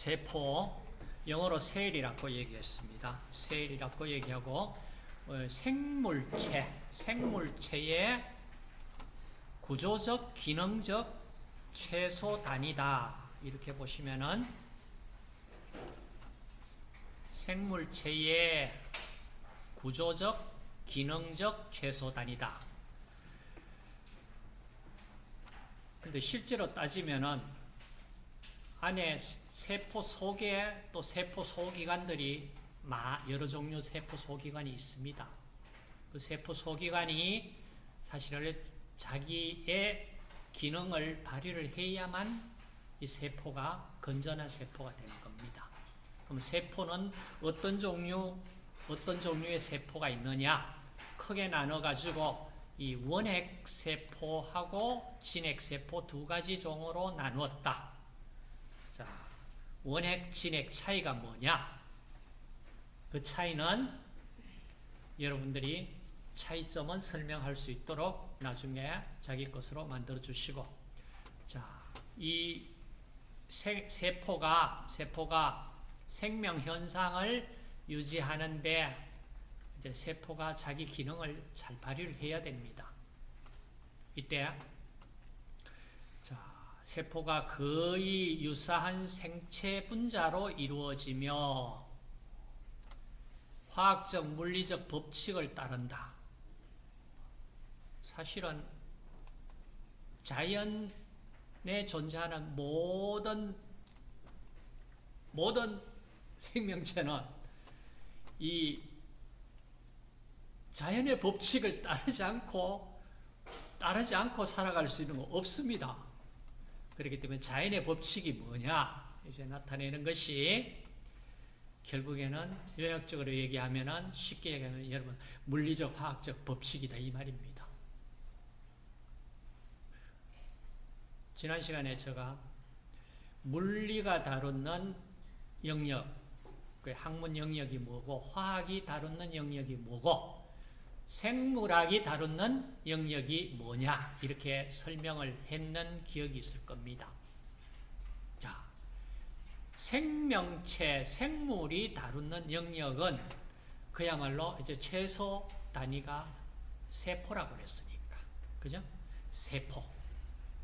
세포, 영어로 셀이라고 얘기했습니다. 셀이라고 얘기하고 생물체의 구조적, 기능적 최소 단위다. 이렇게 보시면은 생물체의 구조적, 기능적 최소 단위다. 근데 실제로 따지면은 안에 세포 속에 또 세포 소기관들이 여러 종류 세포 소기관이 있습니다. 그 세포 소기관이 사실은 자기의 기능을 발휘를 해야만 이 세포가 건전한 세포가 되는 겁니다. 그럼 세포는 어떤 종류의 세포가 있느냐? 크게 나눠가지고 이 원핵세포하고 진핵세포 두 가지 종으로 나누었다. 자, 원핵, 진핵 차이가 뭐냐? 그 차이는 여러분들이 차이점은 설명할 수 있도록 나중에 자기 것으로 만들어 주시고, 자, 이 세포가 생명 현상을 유지하는데 이제 세포가 자기 기능을 잘 발휘를 해야 됩니다. 이때 세포가 거의 유사한 생체 분자로 이루어지며 화학적, 물리적 법칙을 따른다. 사실은 자연에 존재하는 모든 생명체는 이 자연의 법칙을 따르지 않고 살아갈 수 있는 거 없습니다. 그렇기 때문에 자연의 법칙이 뭐냐? 이제 나타내는 것이 결국에는 요약적으로 얘기하면은 쉽게 얘기하면 여러분 물리적 화학적 법칙이다 이 말입니다. 지난 시간에 제가 물리가 다루는 영역, 그 학문 영역이 뭐고 화학이 다루는 영역이 뭐고 생물학이 다루는 영역이 뭐냐 이렇게 설명을 했는 기억이 있을 겁니다. 자, 생물이 다루는 영역은 그야말로 이제 최소 단위가 세포라고 그랬으니까, 그죠? 세포,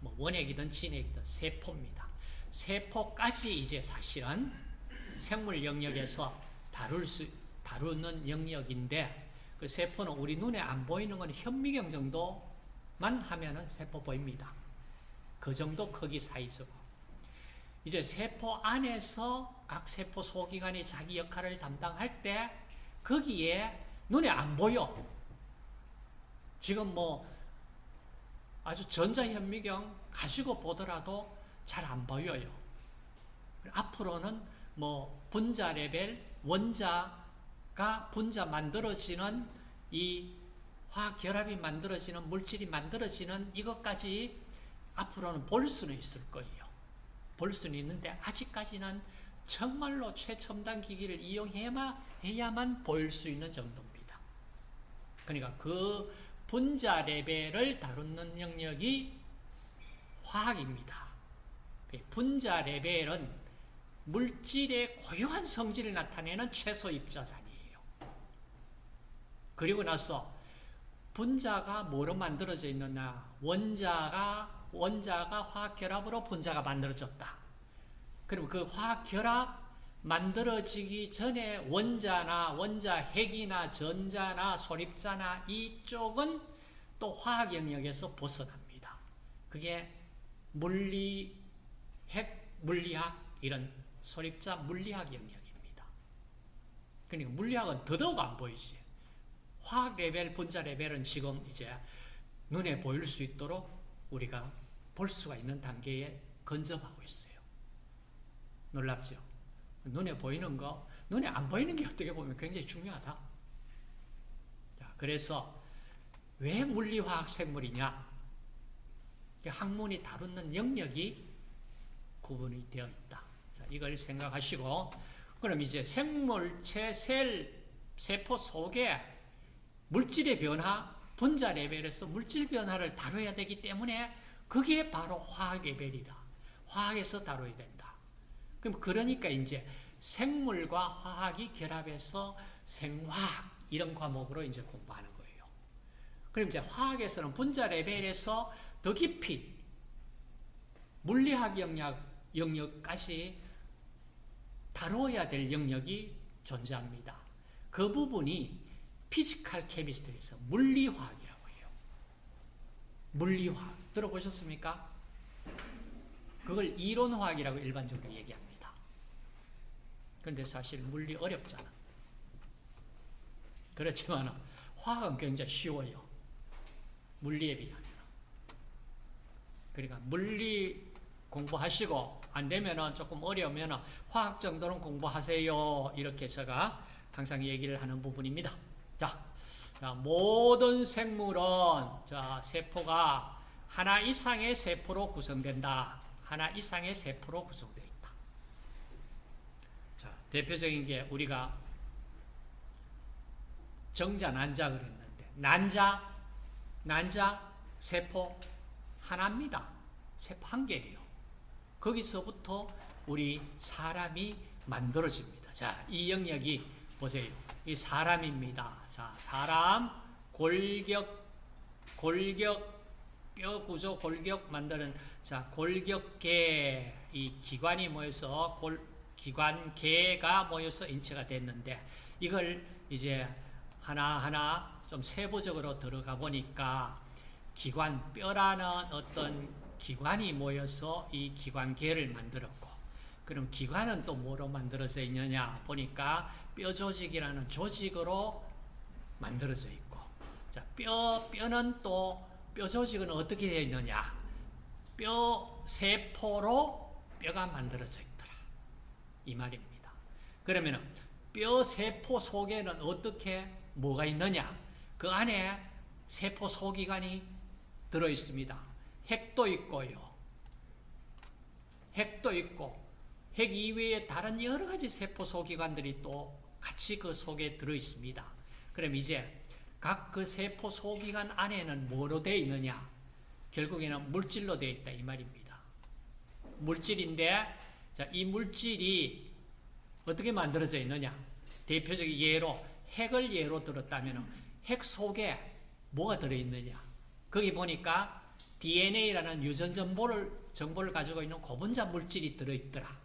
뭐 원핵이든 진핵이든 세포입니다. 세포까지 이제 사실은 생물 영역에서 다루는 영역인데. 그 세포는 우리 눈에 안 보이는 건 현미경 정도만 하면은 세포 보입니다. 그 정도 크기 사이즈고. 이제 세포 안에서 각 세포 소기관이 자기 역할을 담당할 때 거기에 눈에 안 보여. 지금 뭐 아주 전자현미경 가지고 보더라도 잘 안 보여요. 앞으로는 뭐 분자 레벨, 분자 만들어지는 이 화학 결합이 만들어지는 물질이 만들어지는 이것까지 앞으로는 볼 수는 있을 거예요. 볼 수는 있는데 아직까지는 정말로 최첨단 기기를 이용해야만 보일 수 있는 정도입니다. 그러니까 그 분자 레벨을 다루는 영역이 화학입니다. 분자 레벨은 물질의 고유한 성질을 나타내는 최소 입자단위예요. 그리고 나서 분자가 뭐로 만들어져 있느냐? 원자가 화학 결합으로 분자가 만들어졌다. 그럼 그 화학 결합 만들어지기 전에 원자 핵이나 전자나 소립자나 이쪽은 또 화학 영역에서 벗어납니다. 그게 물리학 이런 소립자 물리학 영역입니다. 그러니까 물리학은 더더욱 안 보이지. 화학 레벨, 분자 레벨은 지금 이제 눈에 보일 수 있도록 우리가 볼 수가 있는 단계에 근접하고 있어요. 놀랍죠? 눈에 보이는 거, 눈에 안 보이는 게 어떻게 보면 굉장히 중요하다. 자, 그래서 왜 물리화학 생물이냐? 학문이 다루는 영역이 구분이 되어 있다. 자, 이걸 생각하시고, 그럼 이제 생물체, 세포 속에 물질의 변화, 분자 레벨에서 물질 변화를 다뤄야 되기 때문에 그게 바로 화학 레벨이다. 화학에서 다뤄야 된다. 그럼 그러니까 이제 생물과 화학이 결합해서 생화학 이런 과목으로 이제 공부하는 거예요. 그럼 이제 화학에서는 분자 레벨에서 더 깊이 물리학 영역까지 다루어야 될 영역이 존재합니다. 그 부분이 피지컬 케미스트리에서 물리화학이라고 해요. 물리화학 들어보셨습니까? 그걸 이론화학이라고 일반적으로 얘기합니다. 그런데 사실 물리 어렵잖아. 그렇지만 화학은 굉장히 쉬워요. 물리에 비하면. 그러니까 물리 공부하시고 안 되면은 조금 어려우면 화학 정도는 공부하세요. 이렇게 제가 항상 얘기를 하는 부분입니다. 자, 모든 생물은 세포가 하나 이상의 세포로 구성된다. 하나 이상의 세포로 구성되어 있다. 자, 대표적인 게 우리가 정자, 난자를 했는데 난자, 세포 하나입니다. 세포 한 개예요. 거기서부터 우리 사람이 만들어집니다. 자, 이 영역이 보세요. 이 사람입니다. 자, 사람 골격 뼈 구조 골격 만드는 골격계 이 기관이 모여서 기관계가 모여서 인체가 됐는데 이걸 이제 하나하나 좀 세부적으로 들어가 보니까 뼈라는 어떤 기관이 모여서 이 기관계를 만들었고, 그럼 기관은 또 뭐로 만들어져 있느냐 보니까 뼈 조직이라는 조직으로 만들어져 있고, 자, 뼈는 또 뼈 조직은 어떻게 되어 있느냐? 뼈 세포로 뼈가 만들어져 있더라. 이 말입니다. 그러면은 뼈 세포 속에는 어떻게 뭐가 있느냐? 그 안에 세포 소기관이 들어 있습니다. 핵도 있고요. 핵도 있고 핵 이외에 다른 여러 가지 세포 소기관들이 또 같이 그 속에 들어 있습니다. 그럼 이제 각 그 세포 소기관 안에는 뭐로 되어 있느냐? 결국에는 물질로 되어 있다 이 말입니다. 물질인데, 자, 이 물질이 어떻게 만들어져 있느냐? 대표적인 예로 핵을 예로 들었다면 핵 속에 뭐가 들어있느냐? 거기 보니까 DNA라는 유전 정보를 가지고 있는 고분자 물질이 들어있더라.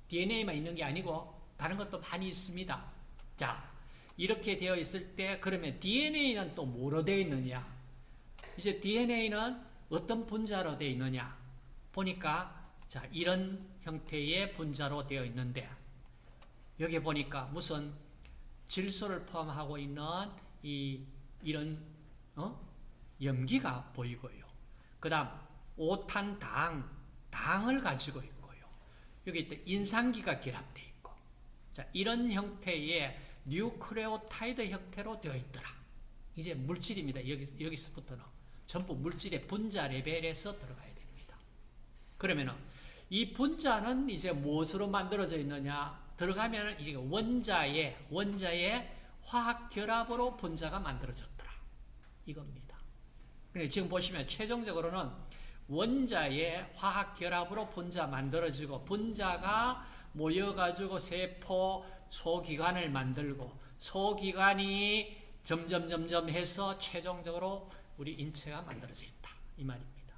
DNA만 있는 게 아니고 다른 것도 많이 있습니다. 자, 이렇게 되어 있을 때 그러면 DNA는 또 뭐로 되어 있느냐? 이제 DNA는 어떤 분자로 되어 있느냐? 보니까 자, 이런 형태의 분자로 되어 있는데 여기 보니까 무슨 질소를 포함하고 있는 이런 염기가 보이고요. 그 다음 당을 가지고 있고요. 여기 또 인산기가 결합되어 있고, 자, 이런 형태의 뉴클레오타이드 형태로 되어 있더라. 이제 물질입니다. 여기서부터는 전부 물질의 분자 레벨에서 들어가야 됩니다. 그러면은 이 분자는 이제 무엇으로 만들어져 있느냐? 들어가면은 이제 원자의 화학 결합으로 분자가 만들어졌더라. 이겁니다. 지금 보시면 최종적으로는 원자의 화학 결합으로 분자 만들어지고 분자가 모여가지고 세포 소기관을 만들고 소기관이 점점 해서 최종적으로 우리 인체가 만들어져 있다. 이 말입니다.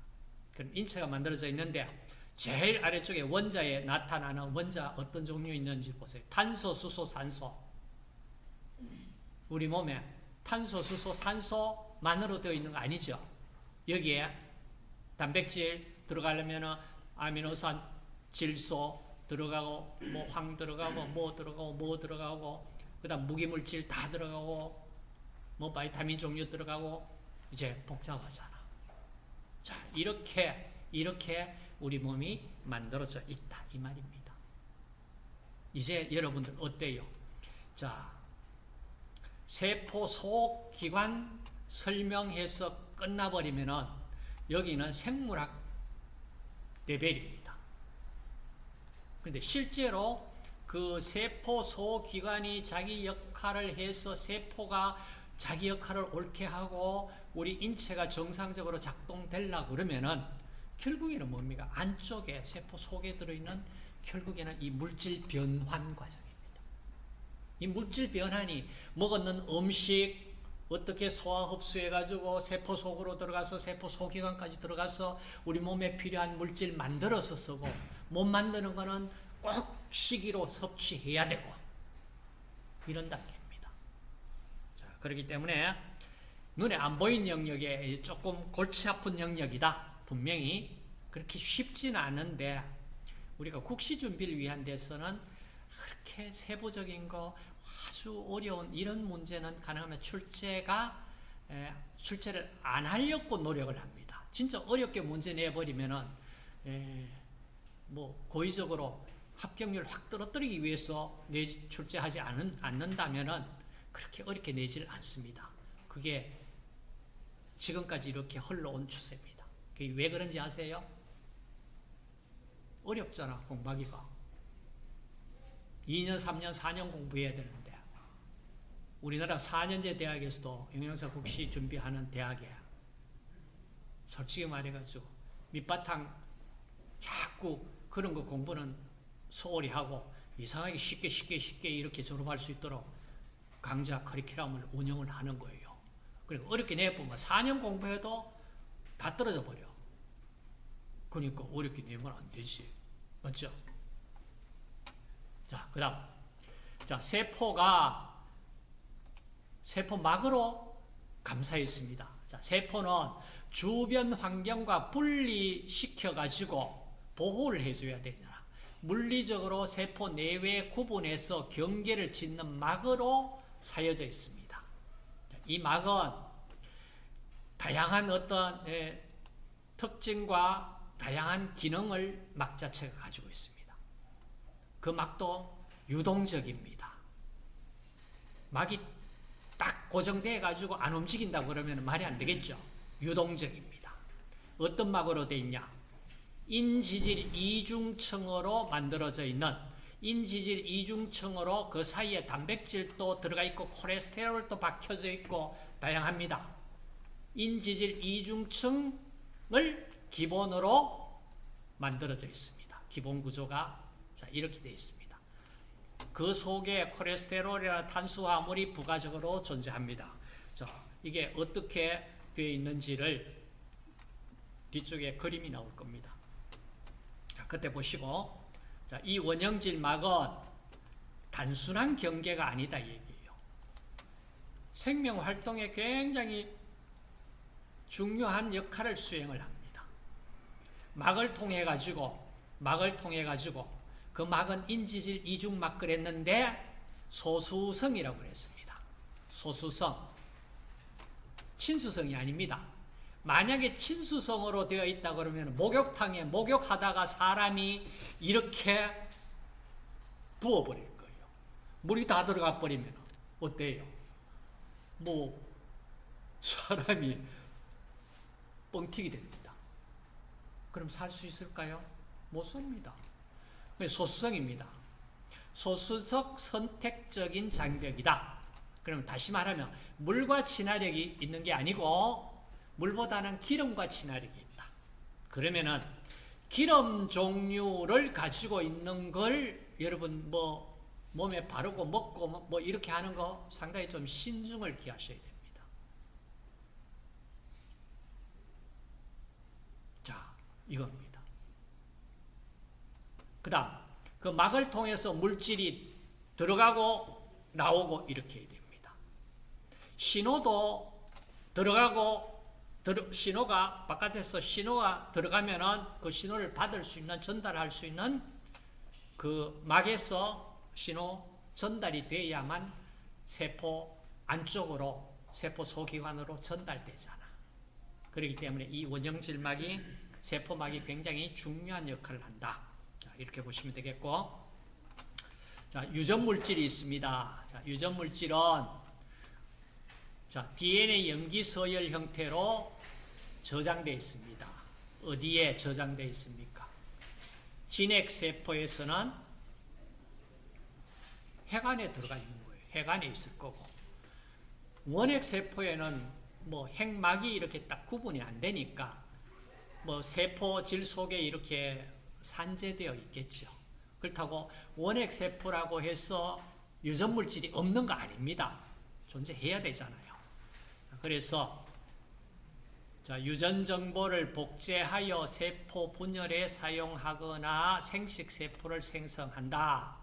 그럼 인체가 만들어져 있는데 제일 아래쪽에 원자에 나타나는 원자 어떤 종류 있는지 보세요. 탄소, 수소, 산소. 우리 몸에 탄소, 수소, 산소만으로 되어 있는 거 아니죠. 여기에 단백질 들어가려면 아미노산, 질소 들어가고 황 들어가고 뭐 들어가고 그다음 무기물질 다 들어가고 바이타민 종류 들어가고 이제 복잡하잖아. 자, 이렇게 우리 몸이 만들어져 있다 이 말입니다. 이제 여러분들 어때요? 자, 세포 속 기관 설명해서 끝나버리면은 여기는 생물학 레벨입니다. 근데 실제로 그 세포 소기관이 자기 역할을 해서 세포가 자기 역할을 옳게 하고 우리 인체가 정상적으로 작동되려고 그러면은 결국에는 뭡니까? 안쪽에 세포 속에 들어있는 결국에는 이 물질 변환 과정입니다. 이 물질 변환이 먹었는 음식 어떻게 소화 흡수해가지고 세포 속으로 들어가서 세포 소기관까지 들어가서 우리 몸에 필요한 물질 만들어서 쓰고 못 만드는 거는 꼭 시기로 섭취해야 되고 이런 단계입니다. 자, 그렇기 때문에 눈에 안 보이는 영역에 조금 골치 아픈 영역이다. 분명히 그렇게 쉽지는 않은데 우리가 국시 준비를 위한 데서는 그렇게 세부적인 거 아주 어려운 이런 문제는 가능하면 출제를 안 하려고 노력을 합니다. 진짜 어렵게 문제 내버리면은 뭐 고의적으로 합격률 확 떨어뜨리기 위해서 출제하지 않는다면은 그렇게 어렵게 내지를 않습니다. 그게 지금까지 이렇게 흘러온 추세입니다. 그게 왜 그런지 아세요? 어렵잖아, 공부하기가. 2년, 3년, 4년 공부해야 되는데 우리나라 4년제 대학에서도 영양사 국시 준비하는 대학에 솔직히 말해가지고 밑바탕 자꾸 그런 거 공부는 소홀히 하고 이상하게 쉽게 이렇게 졸업할 수 있도록 강좌 커리큘럼을 운영을 하는 거예요. 그리고 어렵게 내보면 4년 공부해도 다 떨어져 버려. 그러니까 어렵게 내면 안 되지. 맞죠? 자, 그 다음. 자, 세포막으로 감싸있습니다. 자, 세포는 주변 환경과 분리시켜가지고 보호를 해줘야 되잖아. 물리적으로 세포 내외 구분해서 경계를 짓는 막으로 사여져 있습니다. 이 막은 다양한 어떤 특징과 다양한 기능을 막 자체가 가지고 있습니다. 그 막도 유동적입니다. 막이 딱 고정돼 가지고 안 움직인다고 그러면 말이 안 되겠죠. 유동적입니다. 어떤 막으로 되어 있냐? 인지질 이중층으로 만들어져 있는 인지질 이중층으로 그 사이에 단백질도 들어가 있고 콜레스테롤도 박혀져 있고 다양합니다. 인지질 이중층을 기본으로 만들어져 있습니다. 기본 구조가 자, 이렇게 되어 있습니다. 그 속에 콜레스테롤이나 탄수화물이 부가적으로 존재합니다. 자, 이게 어떻게 되어 있는지를 뒤쪽에 그림이 나올 겁니다. 자, 그때 보시고, 자, 이 원형질 막은 단순한 경계가 아니다 이 얘기예요. 생명 활동에 굉장히 중요한 역할을 수행을 합니다. 막을 통해 가지고 그 막은 인지질 이중막 그랬는데 소수성이라고 그랬습니다. 소수성. 친수성이 아닙니다. 만약에 친수성으로 되어 있다 그러면 목욕탕에 목욕하다가 사람이 이렇게 부어버릴 거예요. 물이 다 들어가 버리면 어때요? 뭐 사람이 뻥튀기 됩니다. 그럼 살 수 있을까요? 못 삽니다. 소수성입니다. 소수적 선택적인 장벽이다. 그럼 다시 말하면 물과 친화력이 있는 게 아니고 물보다는 기름과 친화력이 있다. 그러면은 기름 종류를 가지고 있는 걸 여러분 뭐 몸에 바르고 먹고 뭐 이렇게 하는 거 상당히 좀 신중을 기하셔야 됩니다. 자, 이겁니다. 그 다음, 그 막을 통해서 물질이 들어가고 나오고 이렇게 해야 됩니다. 신호도 들어가고, 신호가, 바깥에서 신호가 들어가면은 그 신호를 받을 수 있는, 전달할 수 있는 그 막에서 신호 전달이 돼야만 세포 안쪽으로, 세포 소기관으로 전달되잖아. 그렇기 때문에 이 원형질막이, 세포막이 굉장히 중요한 역할을 한다. 이렇게 보시면 되겠고, 자, 유전물질이 있습니다. 자, 유전물질은 자, DNA 염기 서열 형태로 저장되어 있습니다. 어디에 저장되어 있습니까? 진핵세포에서는 핵안에 들어가 있는 거예요. 핵안에 있을 거고, 원핵세포에는 뭐 핵막이 이렇게 딱 구분이 안 되니까 뭐 세포질 속에 이렇게 산재되어 있겠죠. 그렇다고 원핵세포라고 해서 유전물질이 없는 거 아닙니다. 존재해야 되잖아요. 그래서 자, 유전 정보를 복제하여 세포 분열에 사용하거나 생식세포를 생성한다.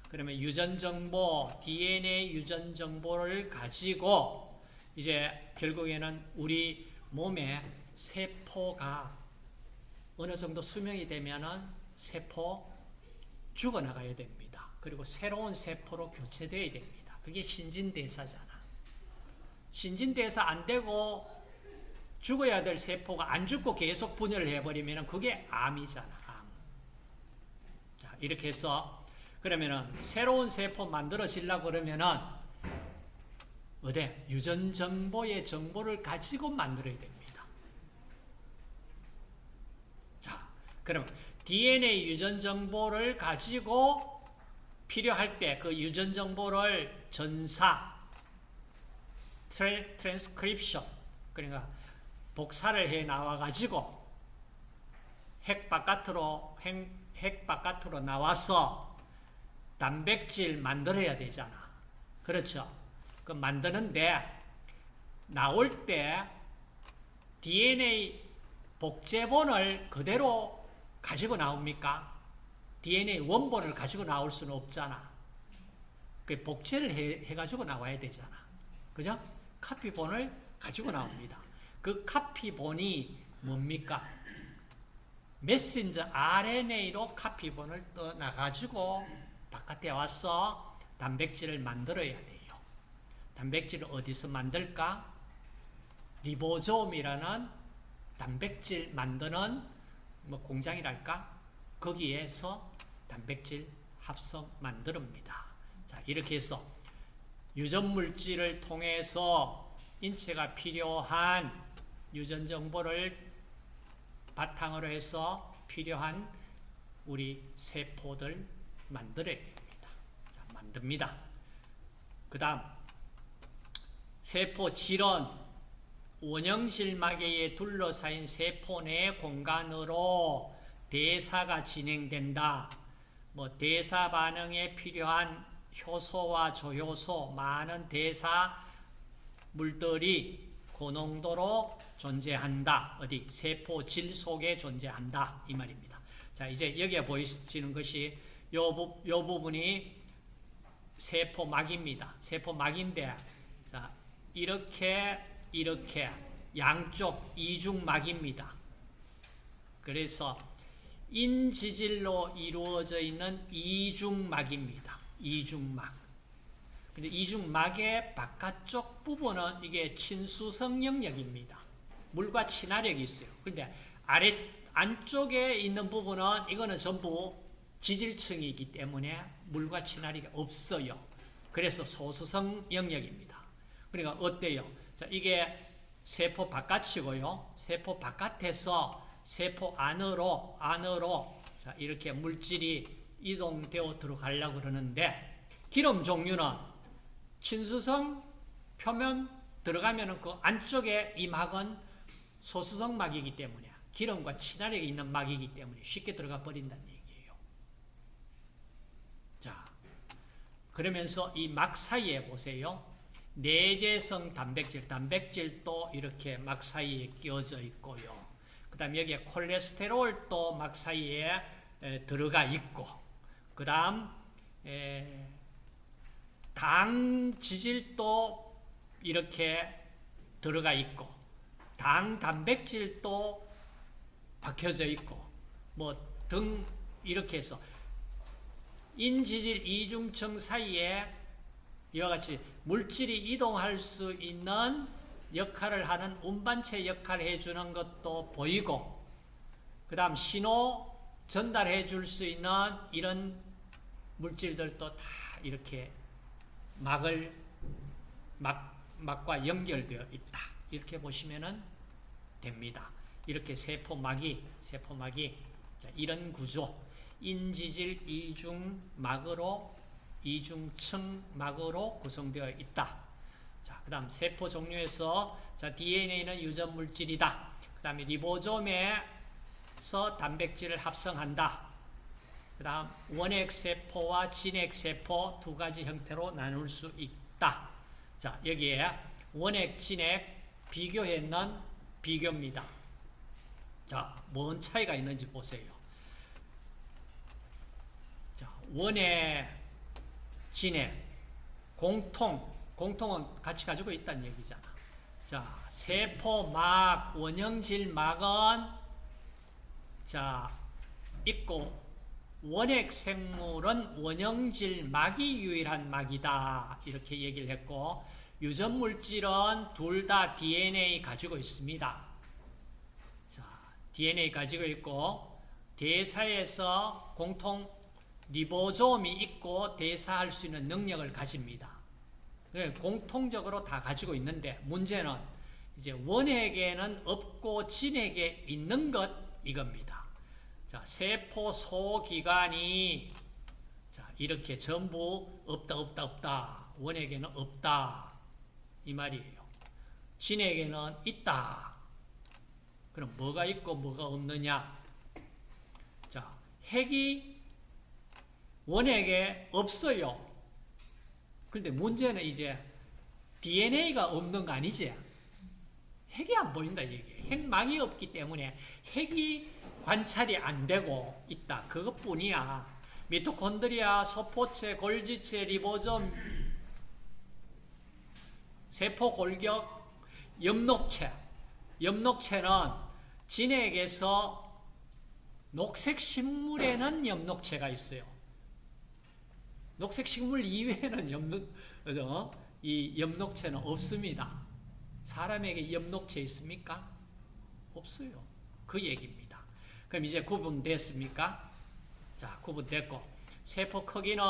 그러면 유전 정보, DNA 유전 정보를 가지고 이제 결국에는 우리 몸에 세포가 어느 정도 수명이 되면은 세포 죽어나가야 됩니다. 그리고 새로운 세포로 교체되어야 됩니다. 그게 신진대사잖아. 신진대사 안 되고 죽어야 될 세포가 안 죽고 계속 분열을 해버리면 그게 암이잖아. 암. 자, 이렇게 해서 그러면은 새로운 세포 만들어지려고 그러면은 어디 유전 정보의 정보를 가지고 만들어야 됩니다. 자, 그럼 DNA 유전 정보를 가지고 필요할 때 그 유전 정보를 전사, 트랜스크립션, 그러니까 복사를 해 나와 가지고 핵 바깥으로 나와서 단백질 만들어야 되잖아. 그렇죠? 그 만드는데 나올 때 DNA 복제본을 그대로 가지고 나옵니까? DNA 원본을 가지고 나올 수는 없잖아. 그 복제를 해가지고 나와야 되잖아. 그죠? 카피본을 가지고 나옵니다. 그 카피본이 뭡니까? 메신저 RNA로 카피본을 떠나가지고 바깥에 와서 단백질을 만들어야 돼요. 단백질을 어디서 만들까? 리보솜이라는 단백질 만드는 공장이랄까? 거기에서 단백질 합성 만듭니다. 자, 이렇게 해서 유전물질을 통해서 인체가 필요한 유전 정보를 바탕으로 해서 필요한 우리 세포들 만들어야 됩니다. 자, 만듭니다. 그 다음 세포 질원, 원형질막에 둘러싸인 세포 내 공간으로 대사가 진행된다. 대사 반응에 필요한 효소와 조효소, 많은 대사 물들이 고농도로 존재한다. 어디? 세포 질 속에 존재한다. 이 말입니다. 자, 이제 여기에 보이시는 것이 요 부분이 세포막입니다. 세포막인데, 자, 이렇게 양쪽 이중막입니다. 그래서 인지질로 이루어져 있는 이중막입니다. 이중막. 근데 이중막의 바깥쪽 부분은 이게 친수성 영역입니다. 물과 친화력이 있어요. 근데 안쪽에 있는 부분은 이거는 전부 지질층이기 때문에 물과 친화력이 없어요. 그래서 소수성 영역입니다. 그러니까 어때요? 자, 이게 세포 바깥이고요. 세포 바깥에서 세포 안으로 자, 이렇게 물질이 이동되어 들어가려고 그러는데 기름 종류는 친수성 표면 들어가면 그 안쪽에 이 막은 소수성 막이기 때문에 기름과 친화력이 있는 막이기 때문에 쉽게 들어가 버린다는 얘기예요. 자, 그러면서 이 막 사이에 보세요. 내재성 단백질도 이렇게 막 사이에 끼어져 있고요. 그 다음 여기에 콜레스테롤도 막 사이에 들어가 있고, 그 다음 당 지질도 이렇게 들어가 있고, 당 단백질도 박혀져 있고, 등 이렇게 해서 인지질 이중층 사이에 이와 같이 물질이 이동할 수 있는 역할을 하는 운반체 역할을 해주는 것도 보이고, 그 다음 신호 전달해 줄 수 있는 이런 물질들도 다 이렇게 막과 연결되어 있다. 이렇게 보시면 됩니다. 이렇게 세포막이 자, 이런 구조, 인지질 이중층막으로 구성되어 있다. 자, 그 다음 세포 종류에서 자, DNA는 유전물질이다. 그 다음에 리보솜에서 단백질을 합성한다. 그 다음 원핵세포와 진핵세포 두 가지 형태로 나눌 수 있다. 자, 여기에 원핵, 진핵 비교했는 비교입니다. 자, 뭔 차이가 있는지 보세요. 자, 원핵, 진핵, 공통은 같이 가지고 있다는 얘기잖아. 자, 세포막, 원형질막은 자, 있고 원핵 생물은 원형질막이 유일한 막이다. 이렇게 얘기를 했고 유전물질은 둘 다 DNA 가지고 있습니다. 자, DNA 가지고 있고 대사에서 공통 리보솜이 있고 대사할 수 있는 능력을 가집니다. 공통적으로 다 가지고 있는데 문제는 이제 원핵에는 없고 진핵에 있는 것 이겁니다. 자, 세포 소기관이 자, 이렇게 전부 없다. 원핵에는 없다. 이 말이에요. 진핵에는 있다. 그럼 뭐가 있고 뭐가 없느냐? 자, 핵이 원핵에 없어요. 근데 문제는 이제 DNA가 없는 거 아니지? 핵이 안 보인다 얘기예요. 핵망이 없기 때문에 핵이 관찰이 안 되고 있다. 그것뿐이야. 미토콘드리아, 소포체, 골지체, 리보솜, 세포 골격, 엽록체. 엽록체는 진핵에서 녹색 식물에는 엽록체가 있어요. 녹색 식물 이외에는 이 엽록체는 없습니다. 사람에게 엽록체 있습니까? 없어요. 그 얘기입니다. 그럼 이제 구분됐습니까? 자, 구분됐고 세포 크기는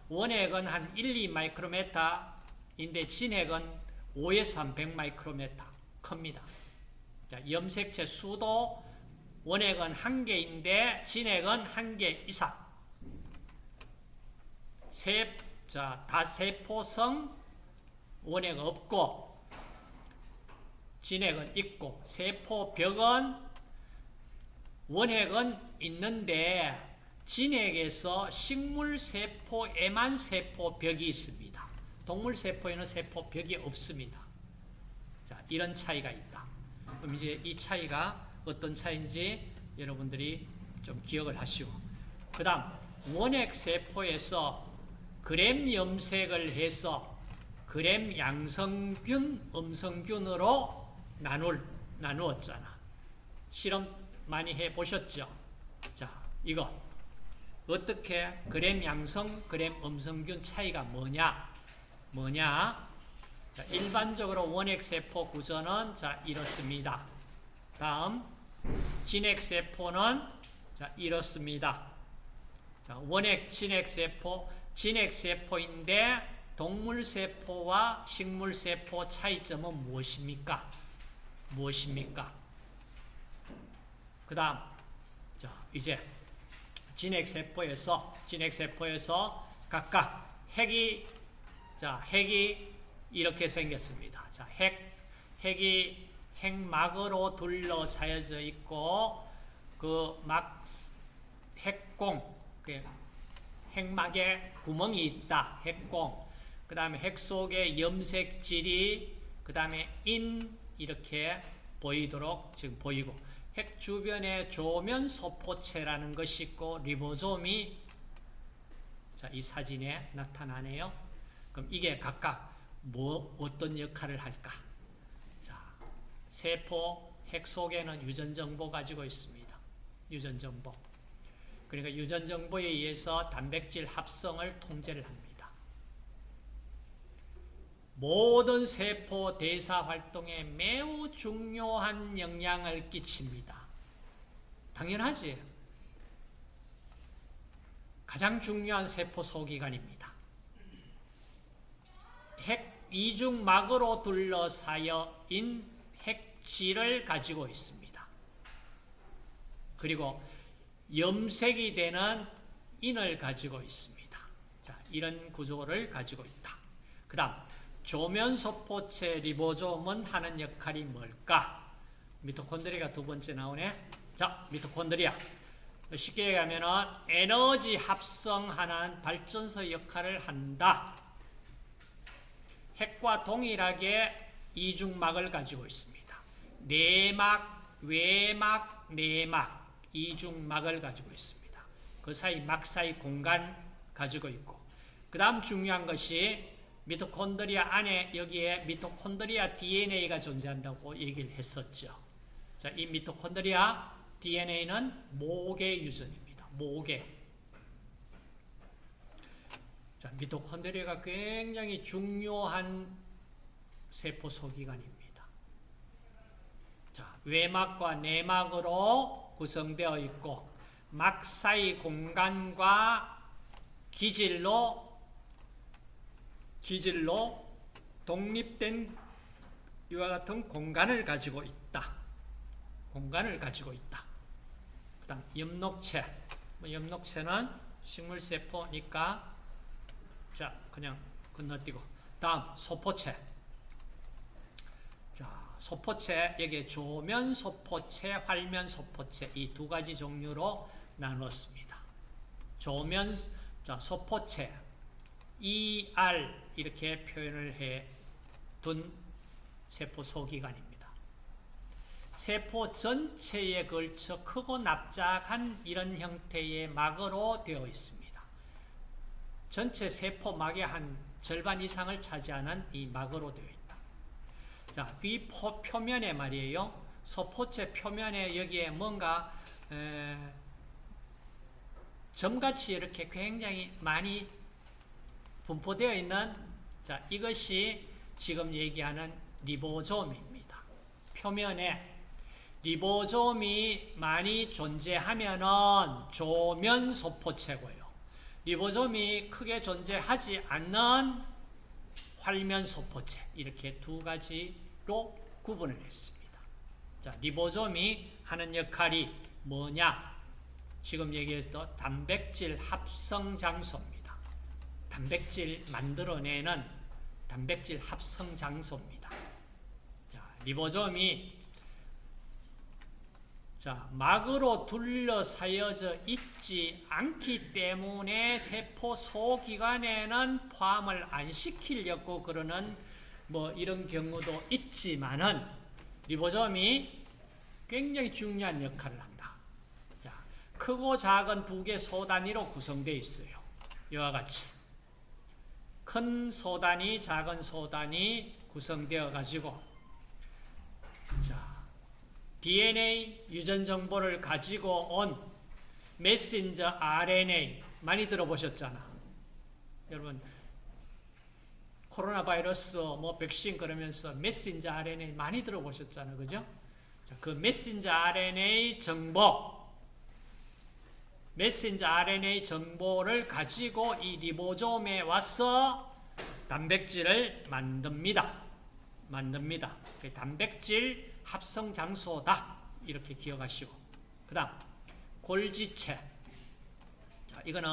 원핵은 한 1, 2마이크로메타인데 진핵은 5에서 한 100마이크로메타 큽니다. 자, 염색체 수도 원핵은 1개인데 진핵은 1개 이상. 다세포성 원핵 없고 진핵은 있고 세포벽은 원핵은 있는데 진핵에서 식물세포에만 세포벽이 있습니다. 동물세포에는 세포벽이 없습니다. 자, 이런 차이가 있다. 그럼 이제 이 차이가 어떤 차이인지 여러분들이 좀 기억을 하시고 그 다음 원핵세포에서 그램 염색을 해서 그램 양성균, 음성균으로 나누었잖아. 실험 많이 해보셨죠? 자, 이거 어떻게 그램 양성, 그램 음성균 차이가 뭐냐? 자, 일반적으로 원핵세포 구조는 자, 이렇습니다. 다음 진핵세포는 자, 이렇습니다. 자, 원핵 진핵세포, 진핵세포인데 동물세포와 식물세포 차이점은 무엇입니까? 그 다음, 자, 이제 진핵세포에서 각각 핵이 이렇게 생겼습니다. 자, 핵이 핵막으로 둘러싸여져 있고, 핵공, 핵막에 구멍이 있다. 핵공. 그 다음에 핵 속에 염색질이, 그 다음에 이렇게 보이도록 지금 보이고, 핵 주변에 조면소포체라는 것이 있고, 리보솜이 자, 이 사진에 나타나네요. 그럼 이게 각각 어떤 역할을 할까? 자, 세포 핵 속에는 유전정보 가지고 있습니다. 유전정보. 그러니까 유전정보에 의해서 단백질 합성을 통제를 합니다. 모든 세포 대사 활동에 매우 중요한 영향을 끼칩니다. 당연하지. 가장 중요한 세포 소기관입니다. 핵 이중막으로 둘러싸여인 핵질을 가지고 있습니다. 그리고 염색이 되는 인을 가지고 있습니다. 자, 이런 구조를 가지고 있다. 그 다음 조면소포체 리보솜은 하는 역할이 뭘까? 미토콘드리아가 두 번째 나오네. 자, 미토콘드리아. 쉽게 얘기하면 에너지 합성하는 발전소 역할을 한다. 핵과 동일하게 이중막을 가지고 있습니다. 내막, 외막, 내막, 이중막을 가지고 있습니다. 그 사이 막 사이 공간 가지고 있고, 그 다음 중요한 것이 미토콘드리아 안에 여기에 미토콘드리아 DNA가 존재한다고 얘기를 했었죠. 자, 이 미토콘드리아 DNA는 모계 유전입니다. 모계. 자, 미토콘드리아가 굉장히 중요한 세포 소기관입니다. 자, 외막과 내막으로 구성되어 있고, 막 사이 공간과 기질로 독립된 이와 같은 공간을 가지고 있다. 공간을 가지고 있다. 그 다음 엽록체. 엽록체는 식물세포니까 자, 그냥 건너뛰고. 다음 소포체. 자, 소포체, 여기에 조면소포체, 활면소포체 이 두 가지 종류로 나눴습니다. 소포체 ER 이렇게 표현을 해 둔 세포 소기관입니다. 세포 전체에 걸쳐 크고 납작한 이런 형태의 막으로 되어 있습니다. 전체 세포막의 한 절반 이상을 차지하는 이 막으로 되어 있다. 자, 위 표면에 말이에요. 소포체 표면에 여기에 뭔가 점같이 이렇게 굉장히 많이 분포되어 있는, 자, 이것이 지금 얘기하는 리보솜입니다. 표면에 리보솜이 많이 존재하면은 조면소포체고요. 리보솜이 크게 존재하지 않는 활면소포체, 이렇게 두 가지로 구분을 했습니다. 자, 리보솜이 하는 역할이 뭐냐? 지금 얘기했던 단백질 합성 장소입니다. 단백질 만들어내는 단백질 합성 장소입니다. 자, 리보솜이 막으로 둘러싸여져 있지 않기 때문에 세포 소기관에는 포함을 안 시키려고 그러는 이런 경우도 있지만은 리보솜이 굉장히 중요한 역할을 한다. 자, 크고 작은 두 개 소단위로 구성되어 있어요. 이와 같이 큰 소단위, 작은 소단위 구성되어 가지고, 자, DNA 유전 정보를 가지고 온 메신저 RNA 많이 들어보셨잖아. 여러분 코로나 바이러스 백신 그러면서 메신저 RNA 많이 들어보셨잖아. 그죠? 자, 그 메신저 RNA 정보를 가지고 이 리보솜에 와서 단백질을 만듭니다. 그 단백질 합성 장소다. 이렇게 기억하시고. 그 다음 골지체. 자, 이거는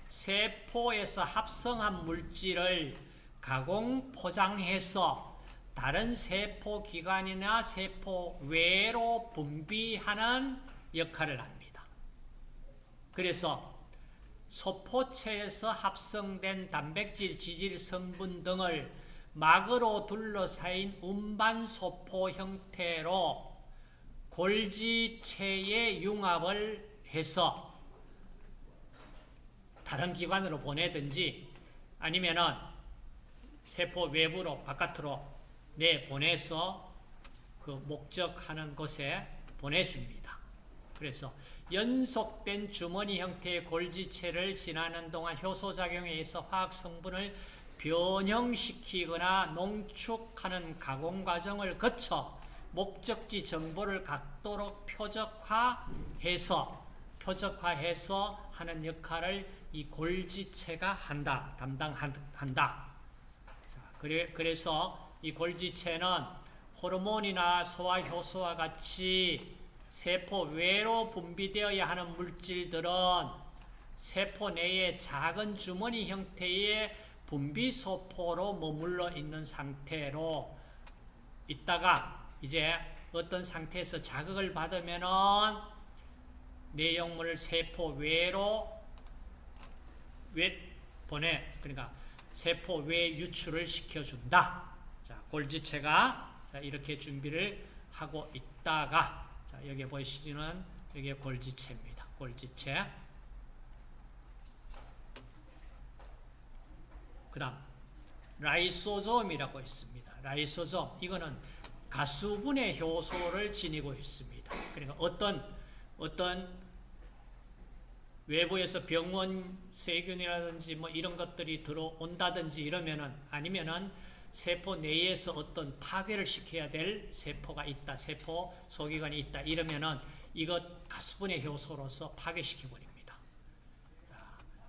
세포에서 합성한 물질을 가공 포장해서 다른 세포 기관이나 세포 외로 분비하는 역할을 합니다. 그래서 소포체에서 합성된 단백질, 지질 성분 등을 막으로 둘러싸인 운반소포 형태로 골지체에 융합을 해서 다른 기관으로 보내든지 아니면은 세포 외부로 바깥으로 내보내서 그 목적하는 곳에 보내줍니다. 그래서 연속된 주머니 형태의 골지체를 지나는 동안 효소작용에 의해서 화학성분을 변형시키거나 농축하는 가공 과정을 거쳐 목적지 정보를 갖도록 표적화해서 하는 역할을 이 골지체가 담당한다. 그래서 이 골지체는 호르몬이나 소화효소와 같이 세포 외로 분비되어야 하는 물질들은 세포 내에 작은 주머니 형태의 분비소포로 머물러 있는 상태로 있다가 이제 어떤 상태에서 자극을 받으면은 내용물을 세포 외로 보내. 그러니까 세포 외 유출을 시켜준다. 자, 골지체가 자, 이렇게 준비를 하고 있다가 자, 여기 보시는 여기 골지체입니다. 골지체. 그 다음 라이소솜이라고 있습니다. 라이소솜 이거는 가수분해 효소를 지니고 있습니다. 그러니까 어떤 외부에서 병원 세균이라든지 뭐 이런 것들이 들어온다든지 이러면은 아니면은 세포 내에서 어떤 파괴를 시켜야 될 세포가 있다. 세포 소기관이 있다. 이러면은 이것 가수분해 효소로서 파괴시켜 버립니다.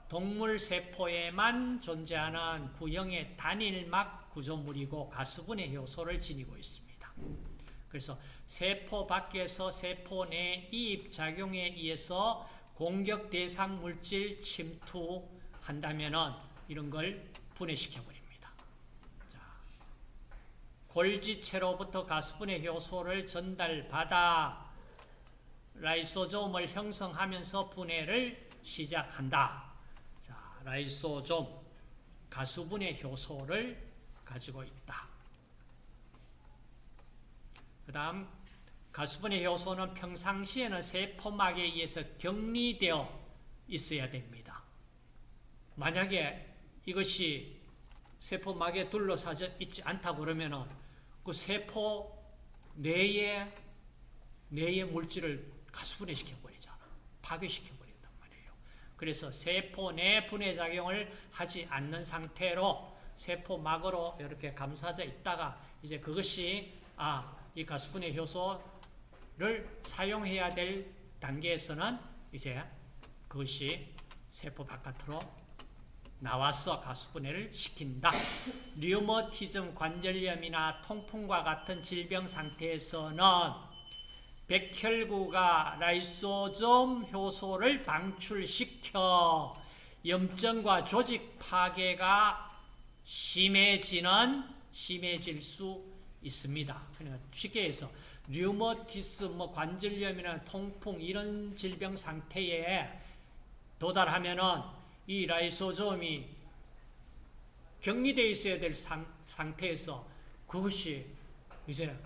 동물 세포에만 존재하는 구형의 단일막 구조물이고 가수분해 효소를 지니고 있습니다. 그래서 세포 밖에서 세포 내 이입 작용에 의해서 공격 대상 물질 침투한다면은 이런 걸 분해시켜 버립니다. 자, 골지체로부터 가수분해 효소를 전달받아 라이소솜을 형성하면서 분해를 시작한다. 자, 라이소솜 가수분해 효소를 가지고 있다. 그 다음 가수분해 효소는 평상시에는 세포막에 의해서 격리되어 있어야 됩니다. 만약에 이것이 세포막에 둘러싸져 있지 않다고 그러면은 그 세포 내의 물질을 가수분해 시켜버리잖아. 파괴시켜버린단 말이에요. 그래서 세포 내 분해작용을 하지 않는 상태로 세포막으로 이렇게 감싸져 있다가 이제 그것이 이 가수분해 효소를 사용해야 될 단계에서는 이제 그것이 세포 바깥으로 나와서 가수분해를 시킨다. 류머티즘 관절염이나 통풍과 같은 질병 상태에서는 백혈구가 라이소솜 효소를 방출시켜 염증과 조직 파괴가 심해질 수 있습니다. 그러니까 쉽게 해서 류머티스, 관절염이나 통풍 이런 질병 상태에 도달하면은 이 라이소솜이 격리되어 있어야 될 상태에서 그것이 이제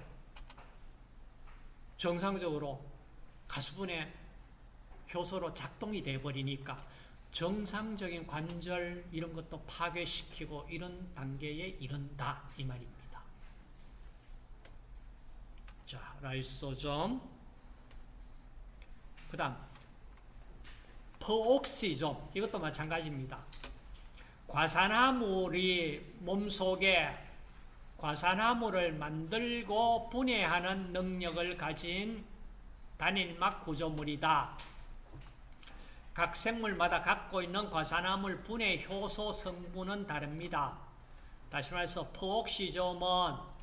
정상적으로 가수분해 효소로 작동이 되어버리니까 정상적인 관절 이런 것도 파괴시키고 이런 단계에 이른다 이 말입니다. 자, 라이소솜. 그 다음 퍼옥시솜 이것도 마찬가지입니다. 과산화물이 몸속에 과산화물을 만들고 분해하는 능력을 가진 단일막 구조물이다. 각 생물마다 갖고 있는 과산화물 분해 효소 성분은 다릅니다. 다시 말해서 퍼옥시솜은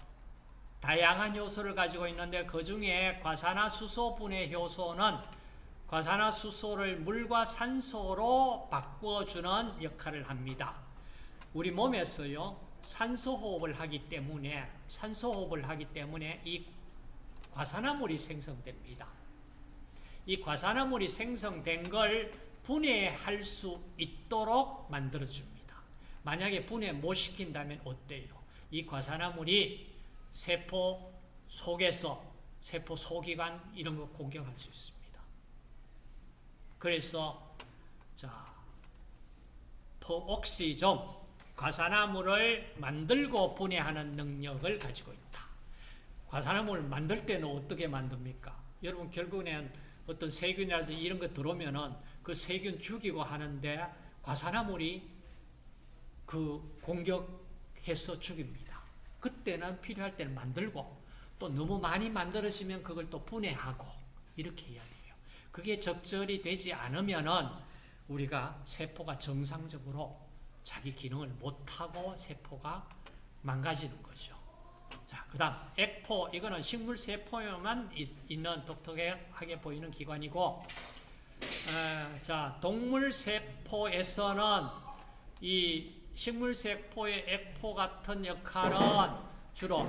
다양한 효소를 가지고 있는데 그 중에 과산화수소 분해 효소는 과산화수소를 물과 산소로 바꿔주는 역할을 합니다. 우리 몸에서요 산소호흡을 하기 때문에 이 과산화물이 생성됩니다. 이 과산화물이 생성된 걸 분해할 수 있도록 만들어줍니다. 만약에 분해 못 시킨다면 어때요? 이 과산화물이 세포 속에서 세포 소기관 이런 거 공격할 수 있습니다. 그래서 퍼옥시솜 과산화물을 만들고 분해하는 능력을 가지고 있다. 과산화물을 만들 때는 어떻게 만듭니까? 여러분 결국에는 어떤 세균이라든지 이런 거 들어오면은 그 세균 죽이고 하는데 과산화물이 그 공격해서 죽입니다. 그때는 필요할 때는 만들고 또 너무 많이 만들어지면 그걸 또 분해하고 이렇게 해야 돼요. 그게 적절히 되지 않으면은 우리가 세포가 정상적으로 자기 기능을 못하고 세포가 망가지는 거죠. 자, 그 다음 액포 이거는 식물 세포에만 있는 독특하게 보이는 기관이고 자, 동물 세포에서는 이 식물 세포의 액포 같은 역할은 주로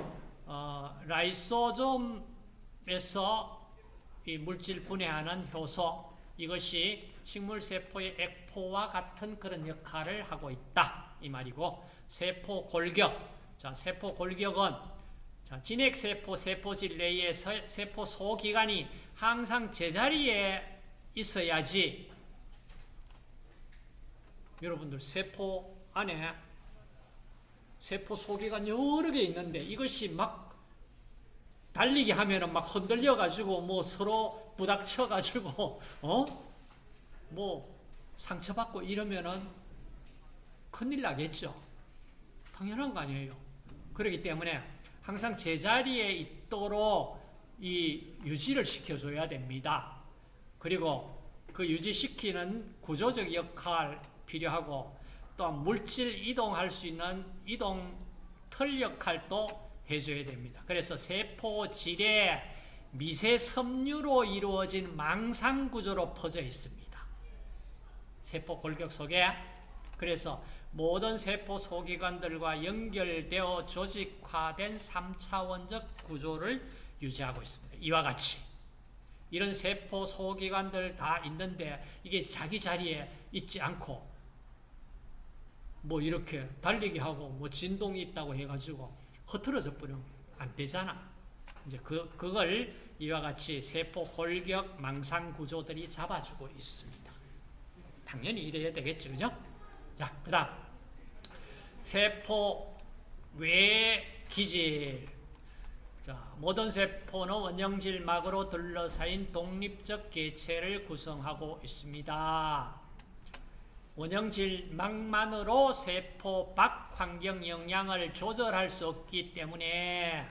라이소솜에서 이 물질 분해하는 효소 이것이 식물세포의 액포와 같은 그런 역할을 하고 있다. 이 말이고, 세포 골격. 자, 세포 골격은 자, 진핵세포 세포질 내의 세포 소기관이 항상 제자리에 있어야지. 여러분들 세포 안에 세포 소기관 여러 개 있는데 이것이 막 달리기 하면은 막 흔들려 가지고 뭐 서로 부닥쳐 가지고 뭐 상처받고 이러면은 큰일 나겠죠. 당연한 거 아니에요. 그렇기 때문에 항상 제자리에 있도록 이 유지를 시켜줘야 됩니다. 그리고 그 유지시키는 구조적 역할 필요하고 또 물질 이동할 수 있는 이동 틀 역할도 해줘야 됩니다. 그래서 세포질에 미세 섬유로 이루어진 망상 구조로 퍼져 있습니다. 세포 골격 속에. 그래서 모든 세포 소기관들과 연결되어 조직화된 3차원적 구조를 유지하고 있습니다. 이와 같이 이런 세포 소기관들 다 있는데 이게 자기 자리에 있지 않고 뭐 이렇게 달리기 하고 뭐 진동이 있다고 해가지고 흐트러져 버리면 안 되잖아. 이제 그걸 이와 같이 세포 골격 망상 구조들이 잡아주고 있습니다. 당연히 이래야 되겠죠, 그죠? 자, 그다음 세포 외 기질. 자, 모든 세포는 원형질막으로 둘러싸인 독립적 개체를 구성하고 있습니다. 원형질막만으로 세포 밖 환경 영향을 조절할 수 없기 때문에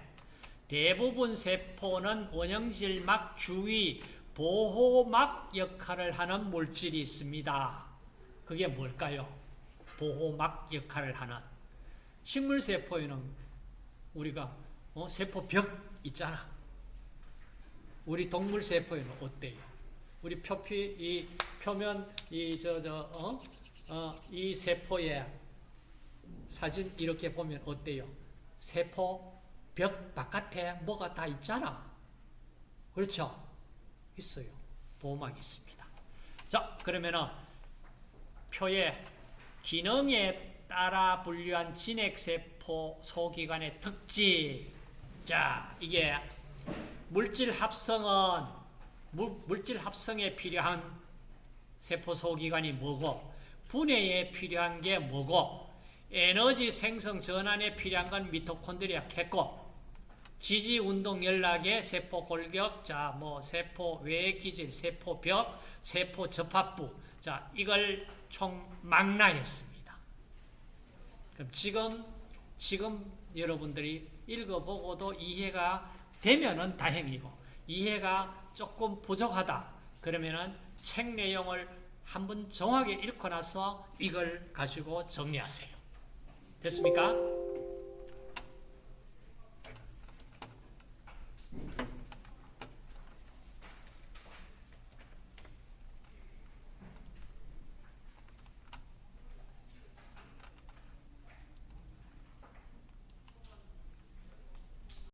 대부분 세포는 원형질막 주위 보호막 역할을 하는 물질이 있습니다. 그게 뭘까요? 보호막 역할을 하는. 식물세포에는 우리가 세포벽 있잖아. 우리 동물세포에는 어때요? 우리 이 표면 이 세포의 사진 이렇게 보면 어때요? 세포 벽 바깥에 뭐가 다 있잖아. 그렇죠? 있어요. 보호막이 있습니다. 자, 그러면은 표의 기능에 따라 분류한 진핵세포 소기관의 특징. 자, 이게 물질 합성에 필요한 세포 소기관이 뭐고, 분해에 필요한 게 뭐고, 에너지 생성 전환에 필요한 건 미토콘드리아 겠고, 지지 운동 연락에 세포 골격, 자, 뭐 세포 외 기질, 세포 벽, 세포 접합부. 자, 이걸 총 망라했습니다. 그럼 지금 여러분들이 읽어보고도 이해가 되면은 다행이고, 이해가 조금 부족하다 그러면은 책 내용을 한번 정확하게 읽고 나서 이걸 가지고 정리하세요. 됐습니까?